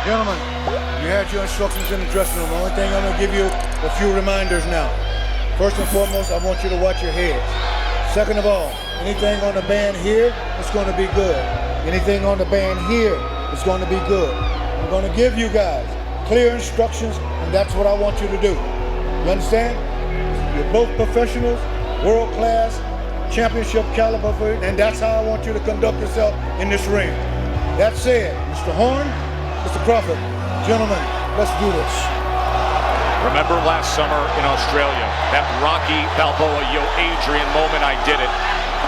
Gentlemen, you had your instructions in the dressing room. The only thing I'm going to give you a few reminders now. First and foremost, I want you to watch your heads. Second of all, anything on the band here is going to be good. Anything on the band here is going to be good. I'm going to give you guys clear instructions, and that's what I want you to do. You understand? You're both professionals, world-class, championship caliber, and that's how I want you to conduct yourself in this ring. That said, Mr. Horn, Mr. Crawford, gentlemen, let's do this. Remember last summer in Australia, that Rocky Balboa, Yo Adrian moment, I did it,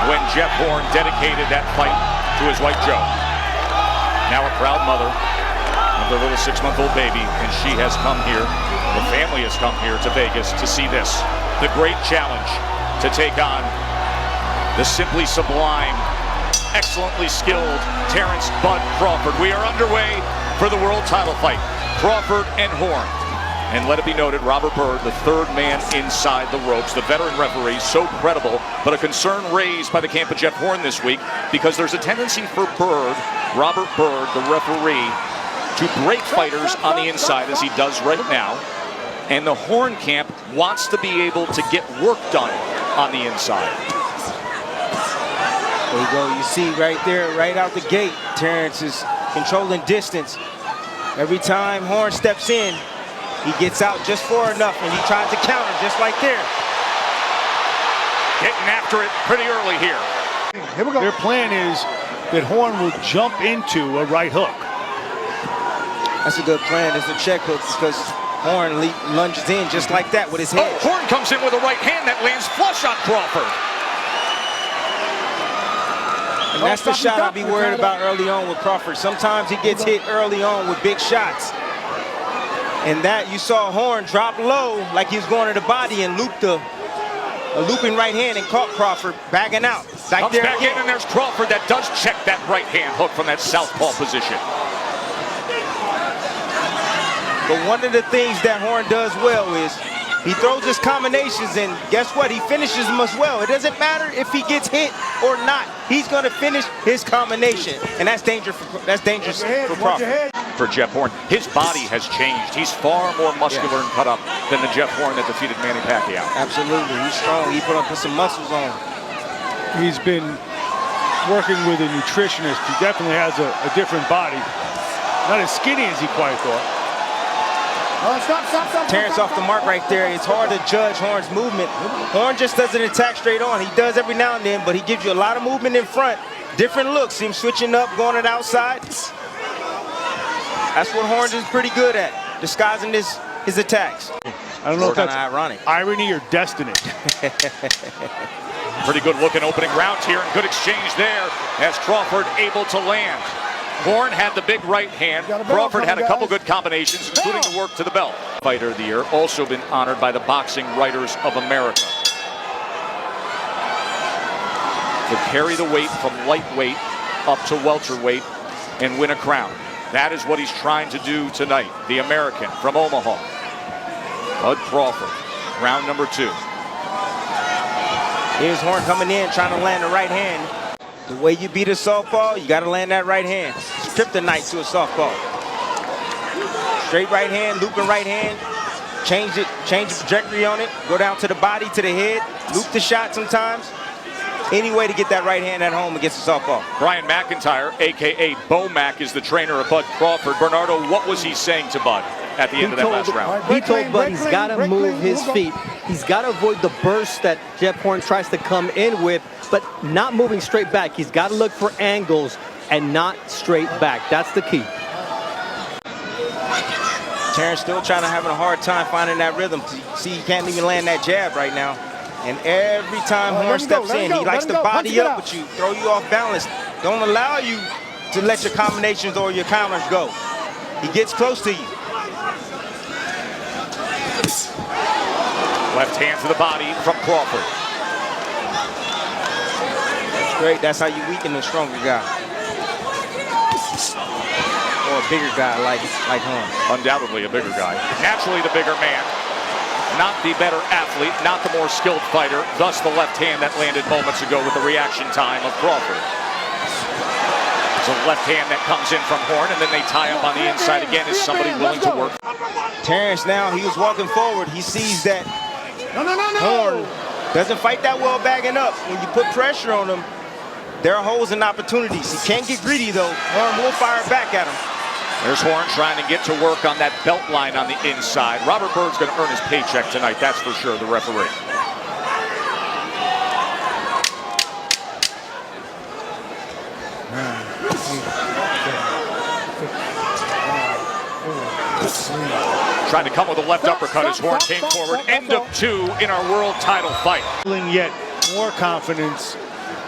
when Jeff Horn dedicated that fight to his wife Joe. Now a proud mother of their little 6-month-old baby, and she has come here, the family has come here to Vegas to see this. The great challenge to take on the simply sublime, excellently skilled Terence "Bud" Crawford. We are underway for the world title fight, Crawford and Horn. And let it be noted, Robert Byrd, the third man inside the ropes, the veteran referee, so credible, but a concern raised by the camp of Jeff Horn this week because there's a tendency for Robert Byrd, the referee, to break fighters on the inside as he does right now. And the Horn camp wants to be able to get work done on the inside. There you go. You see right there, right out the gate, Terence is controlling distance. Every time Horn steps in, he gets out just far enough, and he tries to counter just like there. Getting after it pretty early here. Here we go. Their plan is that Horn will jump into a right hook. That's a good plan. It's a check hook because Horn lunges in just like that with his head. Oh, Horn comes in with a right hand that lands flush on Crawford. And that's the shot I'll be worried about early on with Crawford. Sometimes he gets hit early on with big shots. And that you saw Horn drop low like he was going to the body and looped a looping right hand and caught Crawford backing out. Like Comes back in, and there's Crawford that does check that right hand hook from that southpaw position. But one of the things that Horn does well is he throws his combinations, and guess what? He finishes them as well. It doesn't matter if he gets hit or not. He's going to finish his combination, and that's dangerous for Crawford. For Jeff Horn, his body has changed. He's far more muscular and cut up than the Jeff Horn that defeated Manny Pacquiao. Absolutely, he's strong. He put some muscles on. He's been working with a nutritionist. He definitely has a different body. Not as skinny as he quite thought. Stop. Terence off the mark right there. It's hard to judge Horn's movement. Horn just doesn't attack straight on. He does every now and then, but he gives you a lot of movement in front. Different looks. Him switching up, going to the outside. That's what Horn is pretty good at, disguising his attacks. I don't know if that's ironic. Irony or destiny. Pretty good looking opening round here, and good exchange there as Crawford able to land. Horn had the big right hand. Crawford had a couple good combinations, including the work to the belt. Fighter of the year, also been honored by the Boxing Writers of America. To carry the weight from lightweight up to welterweight and win a crown. That is what he's trying to do tonight. The American from Omaha, Bud Crawford, round number 2. Here's Horn coming in, trying to land the right hand. The way you beat a softball, you got to land that right hand. It's kryptonite to a softball. Straight right hand, looping right hand. Change the trajectory on it. Go down to the body, to the head. Loop the shot sometimes. Any way to get that right hand at home against a softball. Brian McIntyre, a.k.a. Bo Mac, is the trainer of Bud Crawford. Bernardo, what was he saying to Bud at the end of that last round? He told Bud he's got to move his feet. He's got to avoid the burst that Jeff Horn tries to come in with, but not moving straight back. He's got to look for angles and not straight back. That's the key. Terence still having a hard time finding that rhythm. See, he can't even land that jab right now. And every time Horn steps in, he likes to body up with you, throw you off balance. Don't allow you to let your combinations or your counters go. He gets close to you. Left hand to the body from Crawford. That's great. That's how you weaken the stronger guy. Or a bigger guy like Horn. Undoubtedly a bigger guy. Naturally the bigger man. Not the better athlete, not the more skilled fighter. Thus the left hand that landed moments ago with the reaction time of Crawford. There's a left hand that comes in from Horn, and then they tie up on the inside again. Is somebody willing to work? Terence now, he was walking forward. He sees that Horn doesn't fight that well bagging up. When you put pressure on him, there are holes and opportunities. He can't get greedy though. Horn will fire back at him. There's Horn trying to get to work on that belt line on the inside. Robert Byrd's going to earn his paycheck tonight, that's for sure, the referee. Trying to come with a left uppercut as Horn came forward. End of 2 in our world title fight. Yet more confidence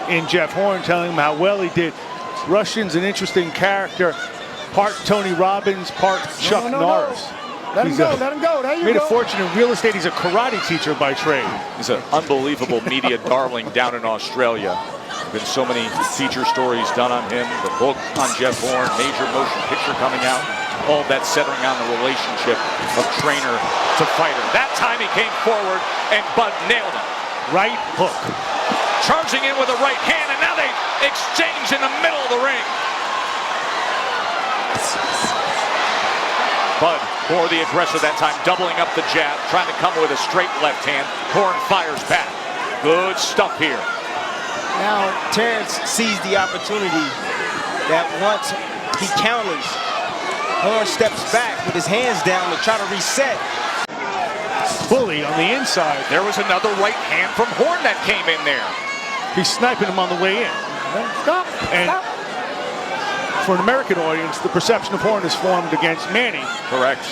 in Jeff Horn, telling him how well he did. Russian's an interesting character. Part Tony Robbins, part Chuck Norris. Let him go, let him go. There you Made go. a fortune in real estate. He's a karate teacher by trade. He's an unbelievable media darling down in Australia. Been so many feature stories done on him. The book on Jeff Horn, major motion picture coming out. All that centering on the relationship of trainer to fighter. That time he came forward and Bud nailed him. Right hook. Charging in with a right hand, and now they exchange in the middle of the ring. Bud, more the aggressor that time, doubling up the jab, trying to come with a straight left hand. Horn fires back. Good stuff here. Now Terence sees the opportunity that once he counters, Horn steps back with his hands down to try to reset. Bully on the inside. There was another right hand from Horn that came in there. He's sniping him on the way in. Stop. And for an American audience, the perception of Horn is formed against Manny. Correct.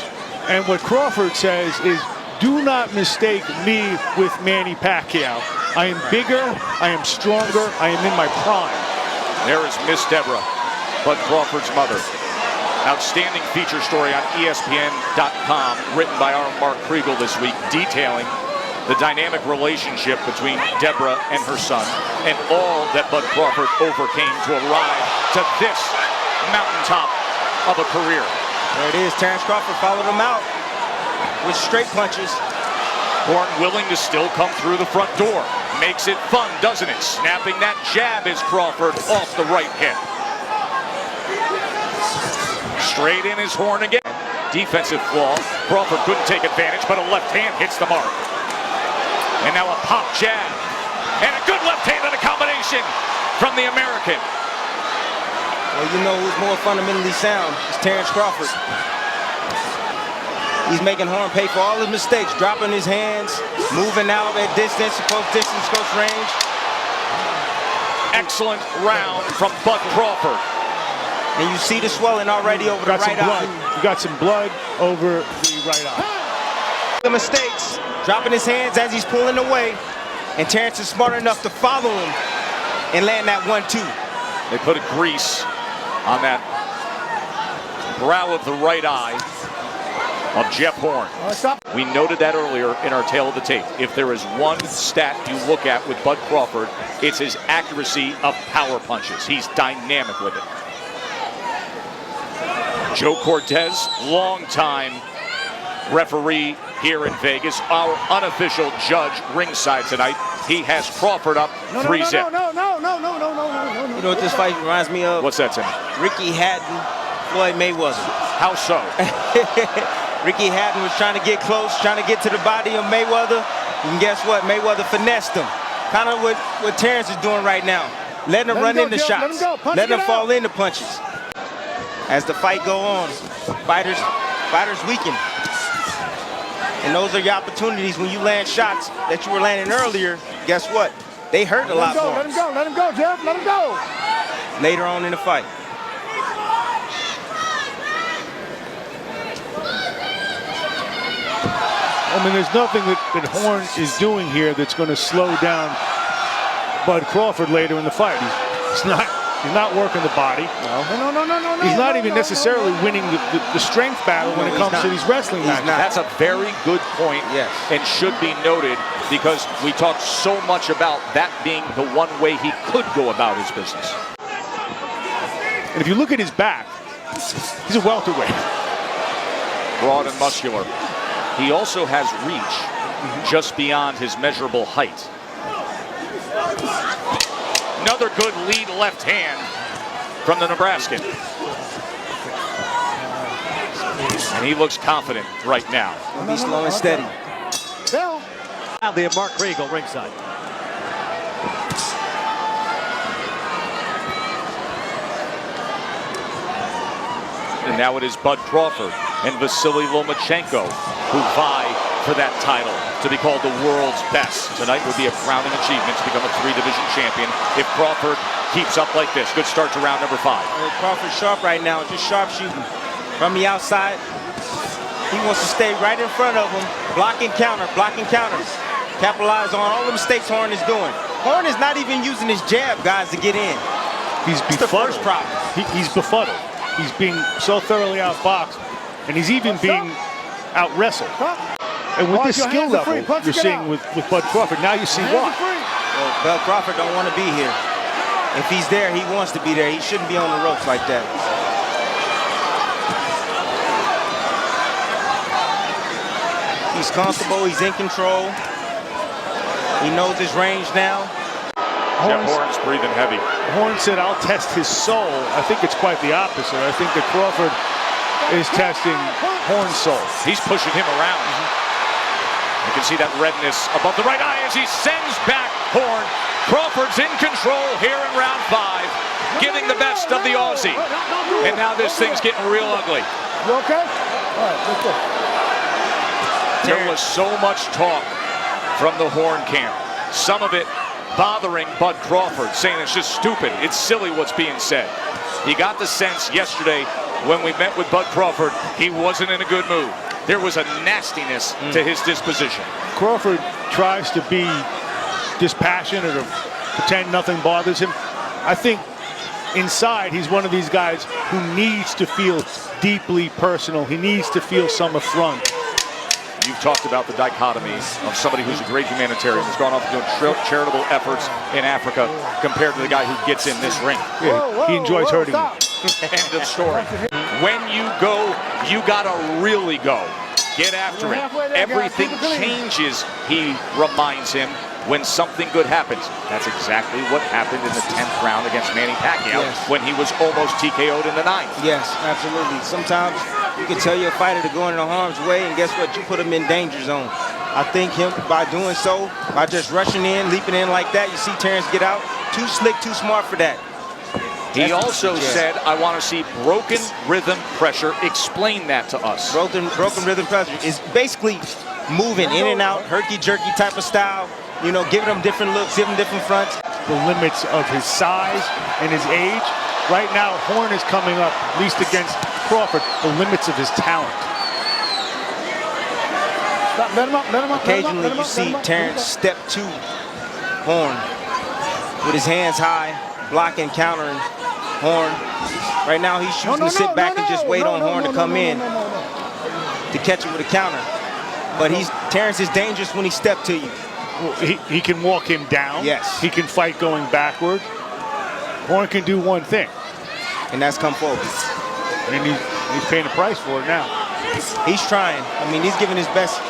And what Crawford says is, do not mistake me with Manny Pacquiao. I am bigger, I am stronger, I am in my prime. There is Miss Deborah, Bud Crawford's mother. Outstanding feature story on ESPN.com, written by our Mark Kriegel this week, detailing the dynamic relationship between Deborah and her son, and all that Bud Crawford overcame to arrive to this mountaintop of a career. There it is. Terence Crawford followed him out with straight punches. Horn willing to still come through the front door. Makes it fun, doesn't it? Snapping that jab is Crawford off the right hip. Straight in is Horn again. Defensive flaw. Crawford couldn't take advantage, but a left hand hits the mark. And now a pop jab. And a good left hand in a combination from the American. Well, you know who's more fundamentally sound? It's Terence Crawford. He's making Horn pay for all his mistakes, dropping his hands, moving out at distance, close distance, close range. Excellent round from Bud Crawford. And you see the swelling already over the right eye. You got some blood over the right eye. The mistakes, dropping his hands as he's pulling away. And Terence is smart enough to follow him and land that 1-2. They put a grease on that brow of the right eye of Jeff Horn. We noted that earlier in our tail of the tape. If there is one stat you look at with Bud Crawford, it's his accuracy of power punches. He's dynamic with it. Joe Cortez, longtime referee here in Vegas, our unofficial judge ringside tonight. He has Crawford up 3-0. No. You know what this fight reminds me of? What's that, Tim? Ricky Hatton, Floyd Mayweather. How so? Ricky Hatton was trying to get close, trying to get to the body of Mayweather. And guess what? Mayweather finessed him. Kind of what Terence is doing right now. Letting him run into shots. Letting him fall into punches. As the fight go on, fighters weaken. And those are your opportunities when you land shots that you were landing earlier. Guess what? They hurt a lot more. Let him go, Jeff, let him go. Later on in the fight. I mean, there's nothing that Horn is doing here that's going to slow down Bud Crawford later in the fight. He's not working the body. No. He's not even necessarily winning the strength battle when it comes to these wrestling matches. That's a very good point, yes, and should be noted because we talked so much about that being the one way he could go about his business. And if you look at his back, he's a welterweight. Broad and muscular. He also has reach just beyond his measurable height. Another good lead left hand from the Nebraskan. And he looks confident right now. Be slow and steady. Now the Mark Riegel ringside. And now it is Bud Crawford and Vasily Lomachenko who vie for that title to be called the world's best. Tonight would be a crowning achievement to become a 3-division champion if Crawford keeps up like this. Good start to round number 5. Crawford's sharp right now, just sharp shooting. From the outside, he wants to stay right in front of him. Blocking counter, blocking counters. Capitalize on all the mistakes Horn is doing. Horn is not even using his jab, guys, to get in. He's It's the first befuddled. problem. He's befuddled. He's being so thoroughly outboxed, and he's even being out-wrestled. And with this skill level you're seeing with Bud Crawford, now you see why. Well, Bud Crawford don't want to be here. If he's there, he wants to be there. He shouldn't be on the ropes like that. He's comfortable. He's in control. He knows his range now. Jeff Horn's breathing heavy. Horn said, "I'll test his soul." I think it's quite the opposite. I think that Crawford is testing Horn's soul. He's pushing him around. You can see that redness above the right eye as he sends back Horn. Crawford's in control here in round 5, giving the best of the Aussie. And now this thing's getting real ugly. You okay? All right, let's go. There was so much talk from the Horn camp. Some of it bothering Bud Crawford, saying it's just stupid. It's silly what's being said. You got the sense yesterday when we met with Bud Crawford, he wasn't in a good mood. There was a nastiness to his disposition. Crawford tries to be dispassionate or pretend nothing bothers him. I think inside he's one of these guys who needs to feel deeply personal. He needs to feel some affront. You've talked about the dichotomy of somebody who's a great humanitarian, who's gone off and doing charitable efforts in Africa, compared to the guy who gets in this ring. Yeah, he enjoys hurting you. End of story. When you go, you gotta really go. Get after it. Everything changes, he reminds him, when something good happens. That's exactly what happened in the 10th round against Manny Pacquiao when he was almost TKO'd in the 9th. Yes, absolutely. Sometimes you can tell your fighter to go into harm's way, and guess what? You put him in danger zone. I think him, by doing so, by just rushing in, leaping in like that, you see Terence get out. Too slick, too smart for that. He also said, I want to see broken rhythm pressure. Explain that to us. Broken rhythm pressure is basically moving in and out, herky-jerky type of style. You know, giving him different looks, giving him different fronts. The limits of his size and his age. Right now, Horn is coming up, at least against Crawford, the limits of his talent. Let him up, let him up. Occasionally you see Terence step to Horn with his hands high, blocking, countering Horn. Right now he's choosing to sit back and just wait on Horn to come in to catch him with a counter. But Terence is dangerous when he steps to you. Well, he can walk him down. Yes. He can fight going backward. Horn can do one thing. And that's come forward. And he's paying a price for it now. He's trying. I mean, he's giving his best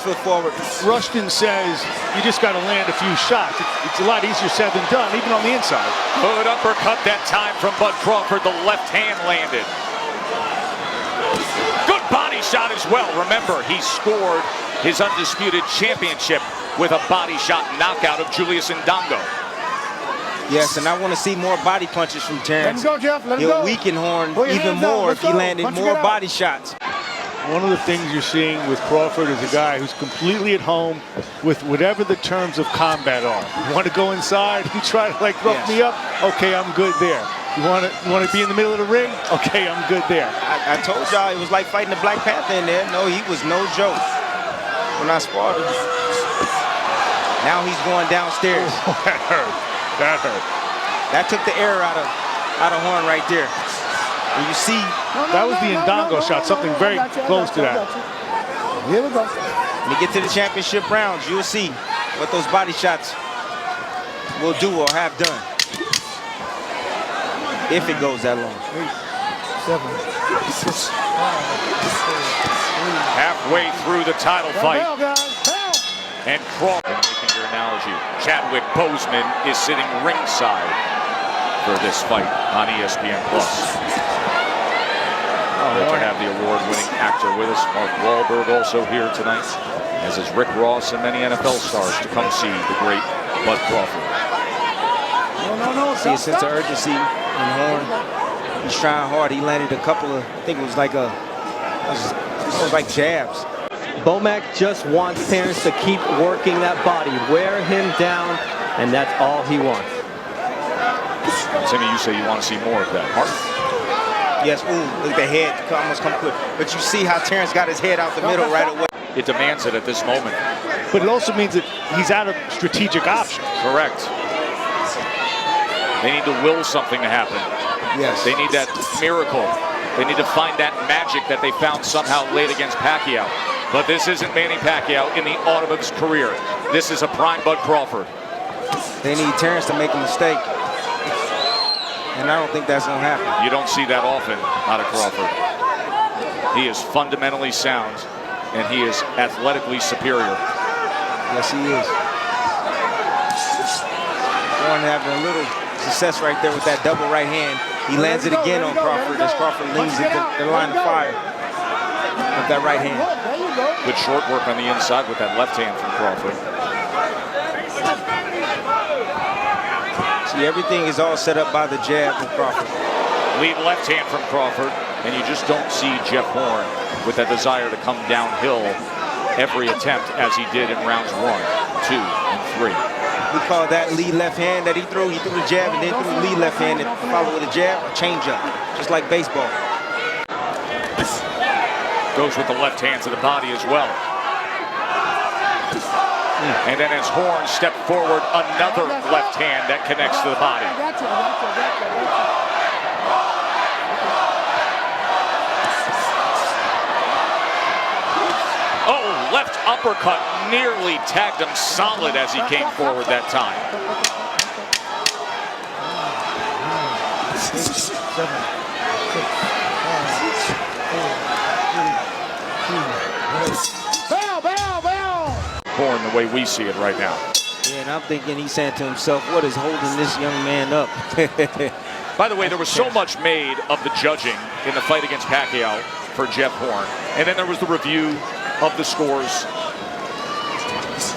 foot forward. Rushton says you just got to land a few shots. It's a lot easier said than done, even on the inside. Good uppercut that time from Bud Crawford. The left hand landed. Good body shot as well. Remember, he scored his undisputed championship with a body shot knockout of Julius Ndongo. Yes, and I want to see more body punches from Terence. Let him go, Jeff. Let him go. He'll weaken Horn even hands more up. if he landed more body shots. One of the things you're seeing with Crawford is a guy who's completely at home with whatever the terms of combat are. You want to go inside? You try to like rough me up? Okay, I'm good there. You want to be in the middle of the ring? Okay, I'm good there. I told y'all it was like fighting the Black Panther in there. No, he was no joke when I sparred him. Now he's going downstairs. Oh, that hurt. That hurt. That took the air out of Horn right there. And you see, that was the Ndongo shot, something very close to that. Here we go. when you get to the championship rounds, you'll see what those body shots will do or have done. If it goes that long. 8, 7, 6, 5, 4, 3. Halfway through the title fight. Hell, guys. Hell. And Crawford, making your analogy, Chadwick Boseman is sitting ringside for this fight on ESPN+. Great to have the award-winning actor with us. Mark Wahlberg also here tonight, as is Rick Ross and many NFL stars to come see the great Bud Crawford. See a sense of urgency in Horn. He's trying hard. He landed a couple of, I think it was like jabs. Bomac just wants Terence to keep working that body, wear him down, and that's all he wants. Timmy, you say you want to see more of that. Mark? Yes, ooh, look at the head, almost come quick. But you see how Terence got his head out the middle right away. It demands it at this moment. But it also means that he's out of strategic options. Correct. They need to will something to happen. Yes. They need that miracle. They need to find that magic that they found somehow late against Pacquiao. But this isn't Manny Pacquiao in the autumn of his career. This is a prime Bud Crawford. They need Terence to make a mistake. And I don't think that's going to happen. You don't see that often out of Crawford. He is fundamentally sound, and he is athletically superior. Yes, he is. Horn having a little success right there with that double right hand. He lands it again on Crawford as Crawford leans into the line of fire with that right hand. Good short work on the inside with that left hand from Crawford. See, everything is all set up by the jab from Crawford. Lead left hand from Crawford, and you just don't see Jeff Horn with that desire to come downhill every attempt as he did in rounds 1, 2, and 3. We call that lead left hand that he threw. He threw the jab and then threw the lead left hand and followed with a jab, a change up, just like baseball. Goes with the left hand to the body as well. And then as Horn stepped forward, another left hand that connects to the body. Oh, left uppercut nearly tagged him solid as he came forward that time. Horn the way we see it right now. Yeah, and I'm thinking he's saying to himself, what is holding this young man up? By the way, there was so much made of the judging in the fight against Pacquiao for Jeff Horn. And then there was the review of the scores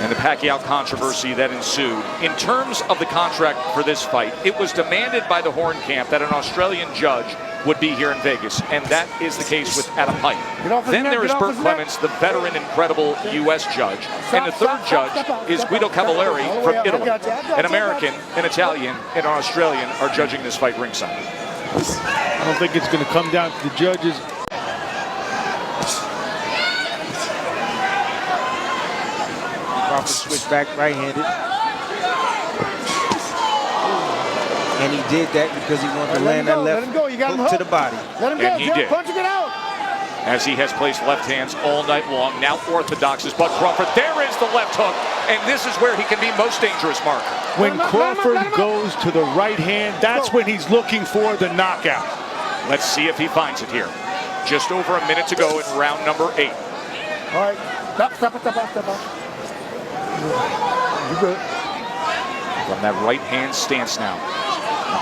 and the Pacquiao controversy that ensued. In terms of the contract for this fight, it was demanded by the Horn camp that an Australian judge would be here in Vegas, and that is the case with Adam Height. Then there is Burt Clements, the veteran, incredible U.S. judge, and the third judge is Guido Cavalieri from Italy. An American, an Italian, and an Australian are judging this fight ringside. I don't think it's going to come down to the judges. Crawford switched back right-handed. And he did that because he wanted to land that left hook to the body. And he did. As he has placed left hands all night long. Now orthodox is Bud Crawford. There is the left hook. And this is where he can be most dangerous, Mark. When Crawford goes to the right hand, that's when he's looking for the knockout. Let's see if he finds it here. Just over a minute to go in round number 8. All right. Step up. You good. From that right hand stance now.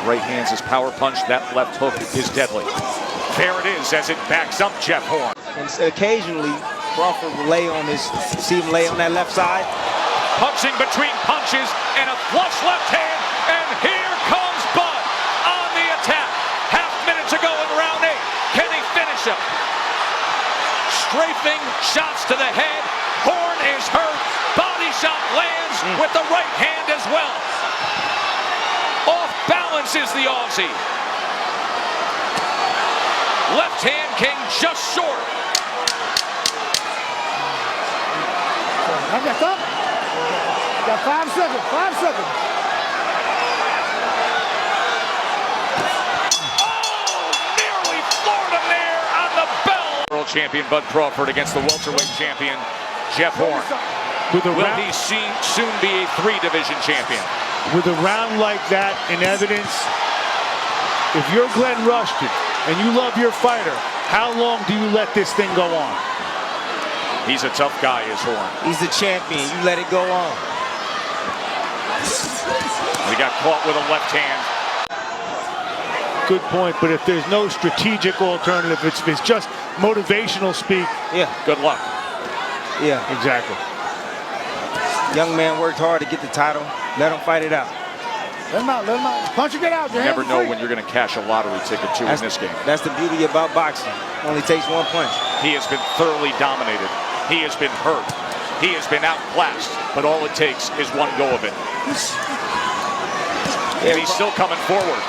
Right hand's his power punch. That left hook is deadly. There it is as it backs up Jeff Horn. And occasionally, Crawford will see him lay on that left side. Punching between punches and a flush left hand. And here comes Bud on the attack. Half minute to go in round 8. Can he finish him? Strafing shots to the head. Horn is hurt. Body shot lands with the right hand as well. Off balance is the Aussie. Left hand came just short. I got up. Got 5 seconds. 5 seconds. Oh, nearly floored him there on the bell. World champion Bud Crawford against the welterweight champion Jeff Horn. Will he soon be a 3-division champion? With a round like that in evidence, if you're Glenn Rushton and you love your fighter, how long do you let this thing go on? He's a tough guy, is Horn. He's the champion. You let it go on. He got caught with a left hand. Good point, but if there's no strategic alternative, if it's just motivational speak. Yeah. Good luck. Yeah. Exactly. Young man worked hard to get the title. Let him fight it out. Let him out, let him out. Punch and get out. You never know when you're going to cash a lottery ticket, too, in this game. That's the beauty about boxing. Only takes one punch. He has been thoroughly dominated. He has been hurt. He has been outclassed, but all it takes is one go of it. And he's still coming forward.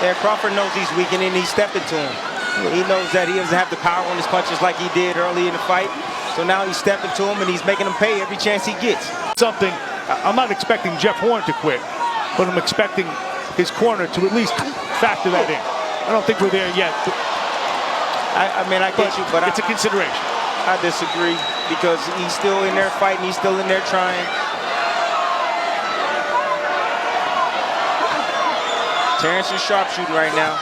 Yeah, Crawford knows he's weakening. He's stepping to him. He knows that he doesn't have the power on his punches like he did early in the fight. So now he's stepping to him, and he's making him pay every chance he gets. Something, I'm not expecting Jeff Horn to quit, but I'm expecting his corner to at least factor that in. I don't think we're there yet. I mean, I get you, but it's a consideration. I disagree because he's still in there fighting. He's still in there trying. Terence is sharpshooting right now.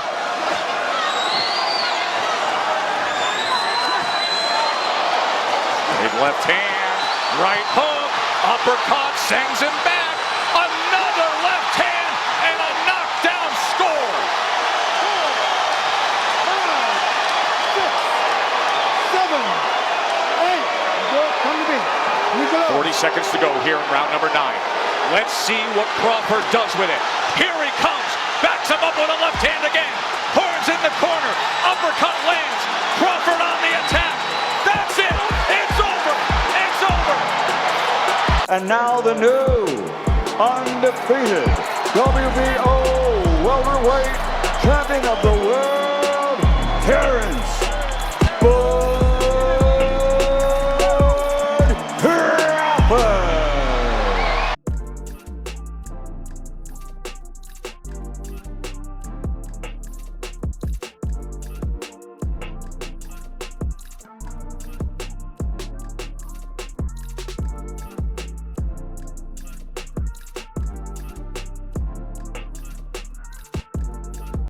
Big left hand, right hook, uppercut, sends him back. Another left hand and a knockdown score. 40 seconds to go here in round number 9. Let's see what Crawford does with it. Here he comes. Backs him up with a left hand again. Horns in the corner. Uppercut lands. Crawford on the attack. That's it. It's over. It's over. And now the new, undefeated WBO Welterweight Champion of the World, Terence